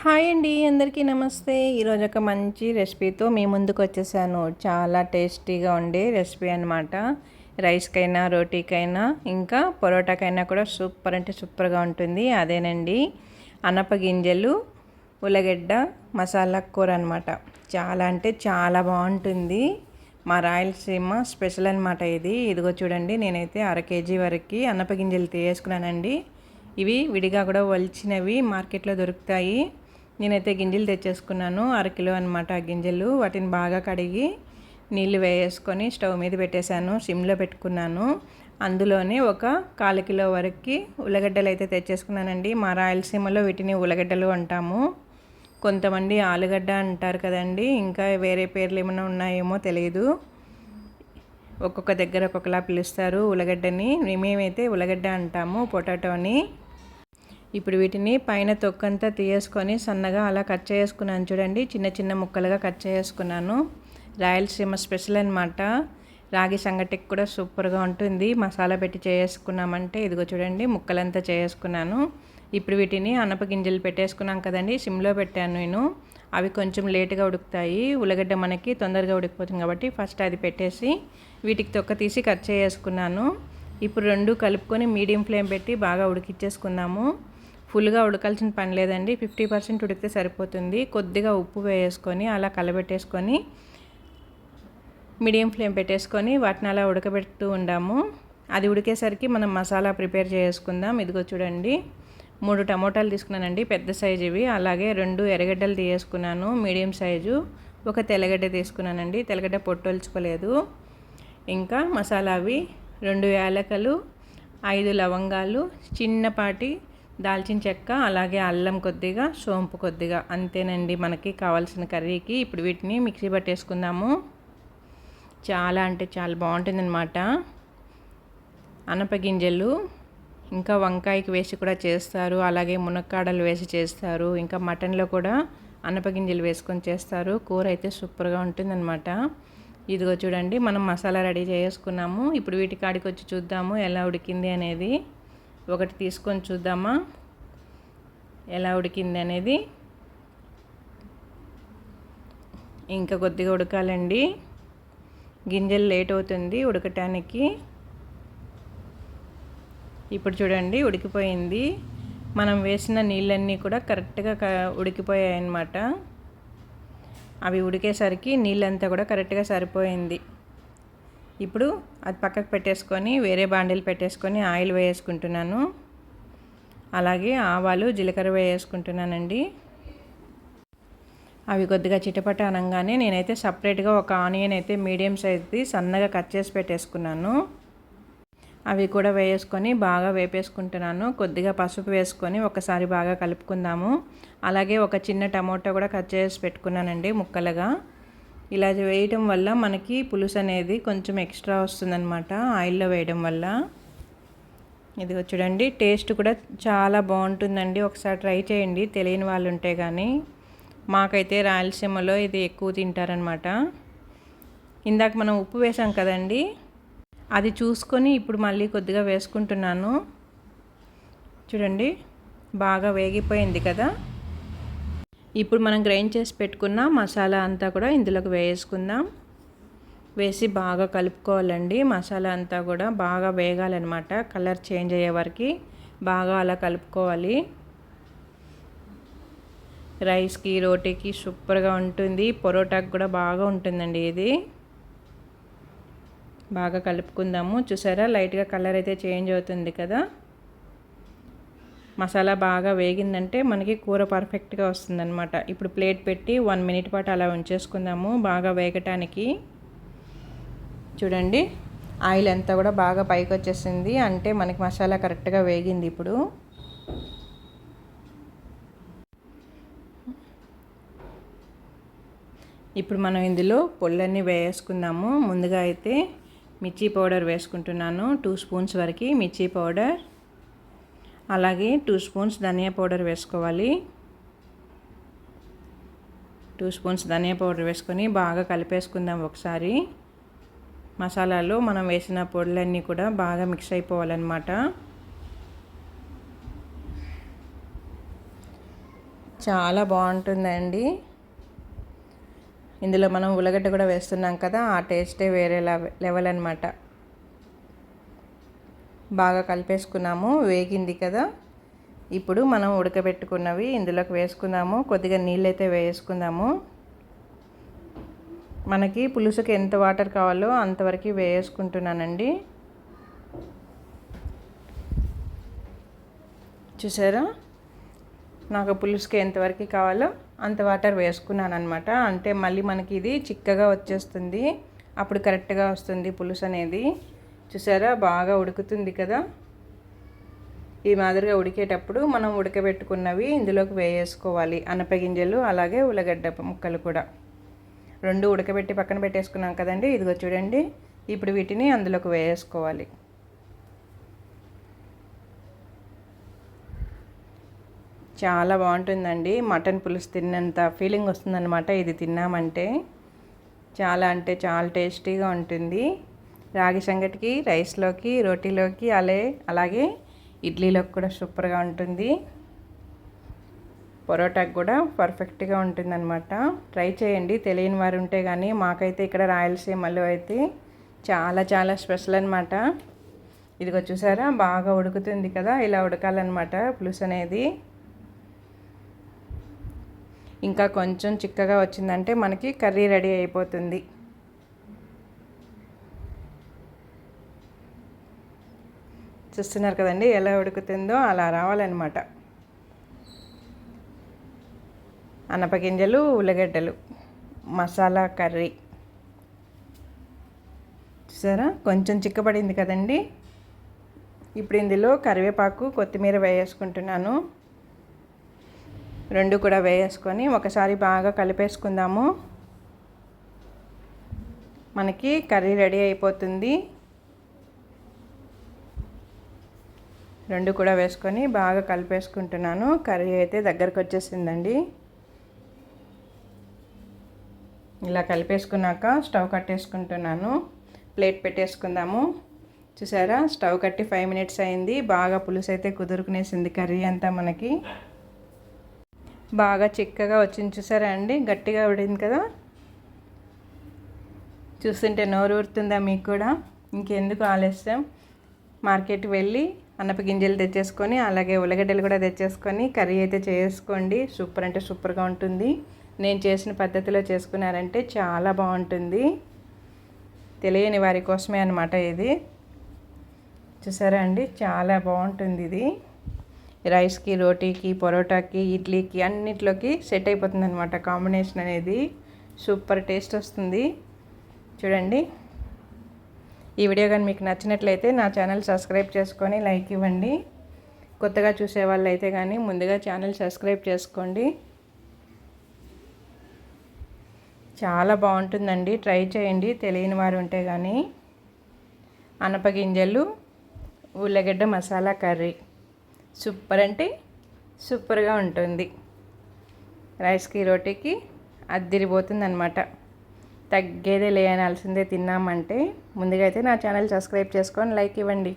Hi అండి, అందరికీ నమస్తే. ఈరోజు ఒక మంచి రెసిపీతో మీ ముందుకు వచ్చేసాను. చాలా టేస్టీగా ఉండే రెసిపీ అనమాట. రైస్కైనా, రోటీకైనా, ఇంకా పొరోటాకైనా కూడా సూపర్ అంటే సూపర్గా ఉంటుంది. అదేనండి, అనపగింజలు ఉల్లగడ్డ మసాలా కూర అనమాట. చాలా అంటే చాలా బాగుంటుంది. మా రాయలసీమ స్పెషల్ అనమాట ఇది. ఇదిగో చూడండి, నేనైతే 1/2 కేజీ వరకు అనపగింజలు తీసుకున్నానండి. ఇవి విడిగా కూడా వలిచినవి మార్కెట్లో దొరుకుతాయి. నేనైతే గింజలు తెచ్చేసుకున్నాను, 1/2 కిలో అనమాట ఆ గింజలు. వాటిని బాగా కడిగి నీళ్ళు వేసుకొని స్టవ్ మీద పెట్టేశాను, సిమ్లో పెట్టుకున్నాను. అందులోనే ఒక 1/4 కిలో వరకు ఉల్లగడ్డలు అయితే తెచ్చేసుకున్నానండి. మా రాయలసీమలో వీటిని ఉల్లగడ్డలు అంటాము. కొంతమంది ఆలుగడ్డ అంటారు కదండి, ఇంకా వేరే పేర్లు ఏమైనా ఉన్నాయేమో తెలియదు. ఒక్కొక్క దగ్గర ఒక్కొక్కలా పిలుస్తారు ఉల్లగడ్డని. మేమైతే ఉల్లగడ్డ అంటాము, పొటాటోని. ఇప్పుడు వీటిని పైన తొక్కంతా తీసేసుకొని సన్నగా అలా కట్ చేసుకున్నాను. చూడండి, చిన్న చిన్న ముక్కలుగా కట్ చేసుకున్నాను. రాయలసీమ స్పెషల్ అనమాట. రాగి సంగటికి కూడా సూపర్గా ఉంటుంది. మసాలా పెట్టి చేసుకున్నామంటే ఇదిగో చూడండి, ముక్కలంతా చేసుకున్నాను. ఇప్పుడు వీటిని అనపగింజలు పెట్టేసుకున్నాం కదండి, సిమ్లో పెట్టాను నేను. అవి కొంచెం లేటుగా ఉడుకుతాయి. ఉల్లగడ్డ మనకి తొందరగా ఉడికిపోతుంది కాబట్టి ఫస్ట్ అది పెట్టేసి వీటికి తొక్క తీసి కట్ చేసుకున్నాను. ఇప్పుడు రెండు కలుపుకొని మీడియం ఫ్లేమ్ పెట్టి బాగా ఉడికిచ్చేసుకుందాము. ఫుల్గా ఉడకాల్సిన పని లేదండి, 50% ఉడికితే సరిపోతుంది. కొద్దిగా ఉప్పు వేసుకొని అలా కలబెట్టేసుకొని మీడియం ఫ్లేమ్ పెట్టేసుకొని వాటిని అలా ఉడకబెడుతూ ఉండాము. అది ఉడికేసరికి మనం మసాలా ప్రిపేర్ చేసుకుందాం. ఇదిగో చూడండి, 3 టమోటాలు తీసుకున్నానండి, పెద్ద సైజు ఇవి. అలాగే 2 ఎర్రగడ్డలు తీసుకున్నాను, మీడియం సైజు. ఒక తెల్లగడ్డ తీసుకున్నానండి, తెల్లగడ్డ పొట్టొల్చుకోలేదు. ఇంకా మసాలావి 2 యాలకులు, 5 లవంగాలు, చిన్నపాటి దాల్చిన చెక్క, అలాగే అల్లం కొద్దిగా, సోంపు కొద్దిగా. అంతేనండి మనకి కావాల్సిన కర్రీకి. ఇప్పుడు వీటిని మిక్సీ పట్టేసుకుందాము. చాలా అంటే చాలా బాగుంటుందన్నమాట. అనపగింజలు ఇంకా వంకాయకి వేసి కూడా చేస్తారు, అలాగే మునక్కాడలు వేసి చేస్తారు, ఇంకా మటన్లో కూడా అనపగింజలు వేసుకొని చేస్తారు. కూర అయితే సూపర్గా ఉంటుందన్నమాట. ఇదిగో చూడండి, మనం మసాలా రెడీ చేసుకున్నాము. ఇప్పుడు వీటి కాడికి వచ్చి చూద్దాము ఎలా ఉడికింది అనేది. ఒకటి తీసుకొని చూద్దామా ఎలా ఉడికింది అనేది. ఇంకా కొద్దిగా ఉడకాలండి, గింజలు లేట్ అవుతుంది ఉడకటానికి. ఇప్పుడు చూడండి, ఉడికిపోయింది. మనం వేసిన నీళ్ళన్నీ కూడా కరెక్ట్గా ఉడికిపోయాయి అన్నమాట. అవి ఉడికేసరికి నీళ్ళంతా కూడా కరెక్ట్గా సరిపోయింది. ఇప్పుడు అది పక్కకు పెట్టేసుకొని వేరే బాండిల్ పెట్టేసుకొని ఆయిల్ వేసుకుంటున్నాను. అలాగే ఆవాలు, జీలకర్ర వేసుకుంటున్నానండి. అవి కొద్దిగా చిటపట అనగానే నేనైతే సపరేట్గా ఒక ఆనియన్ అయితే మీడియం సైజ్ది సన్నగా కట్ చేసి పెట్టేసుకున్నాను. అవి కూడా వేసుకొని బాగా వేపేసుకుంటున్నాను. కొద్దిగా పసుపు వేసుకొని ఒకసారి బాగా కలుపుకుందాము. అలాగే ఒక చిన్న టమోటా కూడా కట్ చేసి పెట్టుకున్నానండి ముక్కలుగా. ఇలా వేయటం వల్ల మనకి పులుసు అనేది కొంచెం ఎక్స్ట్రా వస్తుందన్నమాట ఆయిల్లో వేయడం వల్ల. ఇదిగో చూడండి, టేస్ట్ కూడా చాలా బాగుంటుందండి. ఒకసారి ట్రై చేయండి తెలియని వాళ్ళు ఉంటే కానీ. మాకైతే రాయలసీమలో ఇది ఎక్కువ తింటారనమాట. ఇందాక మనం ఉప్పు వేసాం కదండి, అది చూసుకొని ఇప్పుడు మళ్ళీ కొద్దిగా వేసుకుంటున్నాను. చూడండి, బాగా వేగిపోయింది కదా. ఇప్పుడు మనం గ్రైండ్ చేసి పెట్టుకున్న మసాలా అంతా కూడా ఇందులోకి వేసుకుందాం. వేసి బాగా కలుపుకోవాలండి. మసాలా అంతా కూడా బాగా వేగాలన్నమాట, కలర్ చేంజ్ అయ్యే వరకు బాగా అలా కలుపుకోవాలి. రైస్కి, రోటీకి సూపర్గా ఉంటుంది. పొరోటాకి కూడా బాగా ఉంటుందండి ఇది. బాగా కలుపుకుందాము. చూసారా, లైట్గా కలర్ అయితే చేంజ్ అవుతుంది కదా. మసాలా బాగా వేగిందంటే మనకి కూర పర్ఫెక్ట్గా వస్తుందన్నమాట. ఇప్పుడు ప్లేట్ పెట్టి 1 మినిట్ పాటు అలా ఉంచేసుకుందాము బాగా వేగటానికి. చూడండి, ఆయిల్ అంతా కూడా బాగా పైకి వచ్చేసింది, అంటే మనకి మసాలా కరెక్ట్గా వేగింది. ఇప్పుడు మనం ఇందులో పొళ్ళన్నీ వేసుకుందాము. ముందుగా అయితే మిర్చి పౌడర్ వేసుకుంటున్నాను, 2 స్పూన్స్ వరకు మిర్చి పౌడర్. అలాగే 2 స్పూన్స్ ధనియా పౌడర్ వేసుకోవాలి. 2 స్పూన్స్ ధనియా పౌడర్ వేసుకొని బాగా కలిపేసుకుందాం ఒకసారి. మసాలాలో మనం వేసిన పొడులన్నీ కూడా బాగా మిక్స్ అయిపోవాలన్నమాట. చాలా బాగుంటుందండి. ఇందులో మనం ఉల్లగడ్డ కూడా వేస్తున్నాం కదా, ఆ టేస్టే వేరే లెవెల్ అనమాట. బాగా కలిపేసుకున్నాము, వేగింది కదా. ఇప్పుడు మనం ఉడకబెట్టుకున్నవి ఇందులోకి వేసుకుందాము. కొద్దిగా నీళ్ళైతే వేసుకుందాము. మనకి పులుసుకి ఎంత వాటర్ కావాలో అంతవరకు వేసుకుంటున్నానండి. చూసారా, నాకు పులుసుకి ఎంతవరకు కావాలో అంత వాటర్ వేసుకున్నాను అనమాట. అంటే మళ్ళీ మనకి ఇది చిక్కగా వచ్చేస్తుంది, అప్పుడు కరెక్ట్గా వస్తుంది పులుసు అనేది. చూసారా, బాగా ఉడుకుతుంది కదా. ఈ మాదిరిగా ఉడికేటప్పుడు మనం ఉడకబెట్టుకున్నవి ఇందులోకి వేసుకోవాలి. అనపగింజలు అలాగే ఉల్లగడ్డ ముక్కలు కూడా రెండు ఉడకబెట్టి పక్కన పెట్టేసుకున్నాం కదండి. ఇదిగో చూడండి, ఇప్పుడు వీటిని అందులోకి వేసుకోవాలి. చాలా బాగుంటుందండి. మటన్ పులుసు తిన్నంత ఫీలింగ్ వస్తుందన్నమాట ఇది తిన్నామంటే. చాలా అంటే చాలా టేస్టీగా ఉంటుంది. రాగి సంగటికి, రైస్లోకి, రోటీలోకి, అలాగే ఇడ్లీలోకి కూడా సూపర్గా ఉంటుంది. పొరోటాకి కూడా పర్ఫెక్ట్గా ఉంటుందన్నమాట. ట్రై చేయండి తెలియని వారు ఉంటే. కానీ మాకైతే ఇక్కడ రాయలసీమలో అయితే చాలా చాలా స్పెషల్ అనమాట. ఇదిగో చూసారా, బాగా ఉడుకుతుంది కదా. ఇలా ఉడకాలన్నమాట పులుసు అనేది. ఇంకా కొంచెం చిక్కగా వచ్చిందంటే మనకి కర్రీ రెడీ అయిపోతుంది. చూస్తున్నారు కదండి ఎలా ఉడుకుతుందో, అలా రావాలన్నమాట. అనపగింజలు, ఉల్లగడ్డలు, మసాలా కర్రీ. చూసారా, కొంచెం చిక్కబడింది కదండి. ఇప్పుడు ఇందులో కరివేపాకు, కొత్తిమీర వేసుకుంటున్నాను. రెండు కూడా వేసుకొని ఒకసారి బాగా కలిపేసుకుందాము. మనకి కర్రీ రెడీ అయిపోతుంది. రెండు కూడా వేసుకొని బాగా కలిపేసుకుంటున్నాను. కర్రీ అయితే దగ్గరకు వచ్చేసిందండి. ఇలా కలిపేసుకున్నాక స్టవ్ కట్టేసుకుంటున్నాను. ప్లేట్ పెట్టేసుకుందాము. చూసారా, స్టవ్ కట్టి 5 minutes అయింది. బాగా పులుసు అయితే కుదురుకునేసింది కర్రీ అంతా. మనకి బాగా చిక్కగా వచ్చింది. చూసారా అండి, గట్టిగా ఉడింది కదా. చూస్తుంటే నోరు ఊరుతుందా మీకు కూడా? ఇంకెందుకు ఆలస్యం, మార్కెట్కి వెళ్ళి అనపగింజలు తెచ్చేసుకొని అలాగే ఉల్లగడ్డలు కూడా తెచ్చేసుకొని కర్రీ అయితే చేసుకోండి. సూపర్ అంటే సూపర్గా ఉంటుంది. నేను చేసిన పద్ధతిలో చేసుకున్నారంటే చాలా బాగుంటుంది. తెలియని వారి కోసమే అన్నమాట ఇది. చూసారా అండి, చాలా బాగుంటుంది ఇది. రైస్కి, రోటీకి, పొరోటాకి, ఇడ్లీకి అన్నిట్లోకి సెట్ అయిపోతుంది అనమాట. కాంబినేషన్ అనేది సూపర్ టేస్ట్ వస్తుంది. చూడండి, ఈ వీడియో కానీ మీకు నచ్చినట్లయితే నా ఛానల్ సబ్స్క్రైబ్ చేసుకొని లైక్ ఇవ్వండి. కొత్తగా చూసే వాళ్ళు అయితే కానీ ముందుగా ఛానల్ సబ్స్క్రైబ్ చేసుకోండి. చాలా బాగుంటుందండి, ట్రై చేయండి తెలియని వారు ఉంటే కానీ. అనపగింజలు, ఉల్లగడ్డ మసాలా కర్రీ సూపర్ అంటే సూపర్గా ఉంటుంది. రైస్కి, రోటీకి అద్దిరిపోతుంది అనమాట. తగ్గేదే లేనాల్సిందే తిన్నామంటే. ముందుగా అయితే నా ఛానల్ సబ్స్క్రైబ్ చేసుకొని లైక్ ఇవ్వండి.